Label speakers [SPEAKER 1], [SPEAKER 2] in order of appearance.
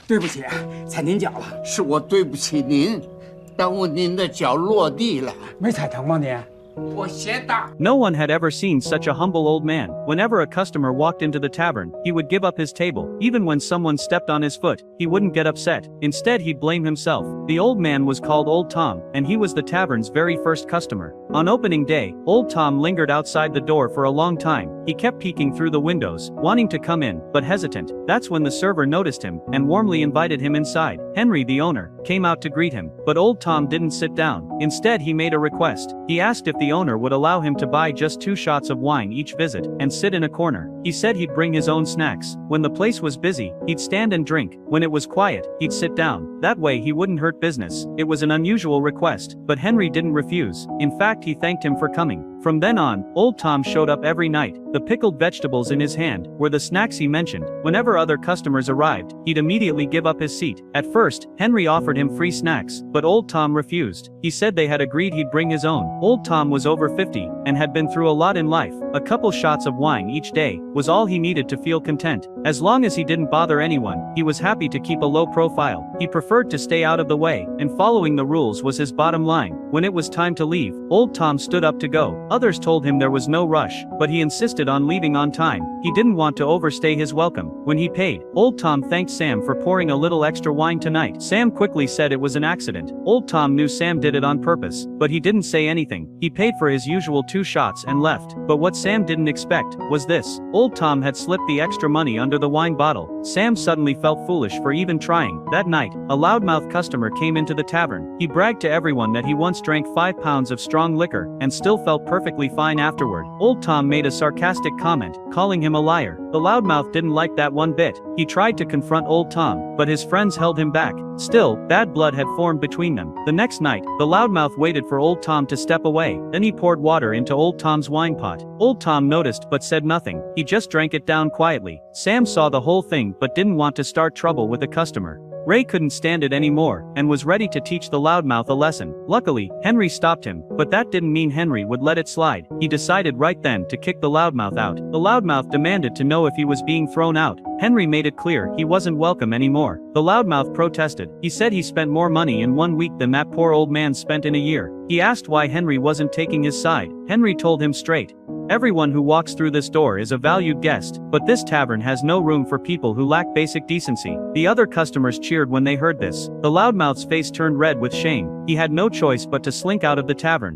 [SPEAKER 1] 对不起，踩您脚了。
[SPEAKER 2] 是我对不起您，耽误您的脚落地了。
[SPEAKER 1] 没踩疼吗您？
[SPEAKER 2] 我鞋大。
[SPEAKER 3] No one had ever seen such a humble old man. Whenever a customer walked into the tavern, he would give up his table. Even when someone stepped on his foot, he wouldn't get upset. Instead, he'd blame himself. The old man was called Old Tom, and he was the tavern's very first customer. On opening day, Old Tom lingered outside the door for a long time. He kept peeking through the windows, wanting to come in, but hesitant. That's when the server noticed him, and warmly invited him inside. Henry, the owner, came out to greet him, but Old Tom didn't sit down. Instead, he made a request. He asked if the owner would allow him to buy just 2 shots of wine each visit, and sit in a corner. He said he'd bring his own snacks. When the place was busy, he'd stand and drink. When it was quiet, he'd sit down. That way he wouldn't hurt business. It was an unusual request, but Henry didn't refuse. In fact, he thanked him for coming. From then on, Old Tom showed up every night. The pickled vegetables in his hand were the snacks he mentioned. Whenever other customers arrived, he'd immediately give up his seat. At first, Henry offered him free snacks, but Old Tom refused. He said they had agreed he'd bring his own. Old Tom was over 50, and had been through a lot in life. A couple shots of wine each day was all he needed to feel content. As long as he didn't bother anyone, he was happy to keep a low profile. He preferred to stay out of the way, and following the rules was his bottom line. When it was time to leave, Old Tom stood up to go. Others told him there was no rush, but he insisted on leaving on time. He didn't want to overstay his welcome. When he paid, Old Tom thanked Sam for pouring a little extra wine tonight. Sam quickly said it was an accident. Old Tom knew Sam did it on purpose, but he didn't say anything. He paid for his usual 2 shots and left. But what Sam didn't expect was this. Old Tom had slipped the extra money under the wine bottle. Sam suddenly felt foolish for even trying. That night, a loudmouth customer came into the tavern. He bragged to everyone that he once drank 5 pounds of strong liquor, and still felt perfectly fine afterward. Old Tom made a sarcastic comment, calling him a liar. The loudmouth didn't like that one bit. He tried to confront Old Tom, but his friends held him back. Still, bad blood had formed between them. The next night, the loudmouth waited for Old Tom to step away. Then he poured water into Old Tom's wine pot. Old Tom noticed but said nothing. He just drank it down quietly. Sam saw the whole thing but didn't want to start trouble with the customer. Ray couldn't stand it anymore, and was ready to teach the loudmouth a lesson. Luckily, Henry stopped him, but that didn't mean Henry would let it slide. He decided right then to kick the loudmouth out. The loudmouth demanded to know if he was being thrown out. Henry made it clear he wasn't welcome anymore. The loudmouth protested. He said he spent more money in 1 week than that poor old man spent in a year. He asked why Henry wasn't taking his side. Henry told him straight. Everyone who walks through this door is a valued guest, but this tavern has no room for people who lack basic decency. The other customers cheered when they heard this. The loudmouth's face turned red with shame. He had no choice but to slink out of the tavern.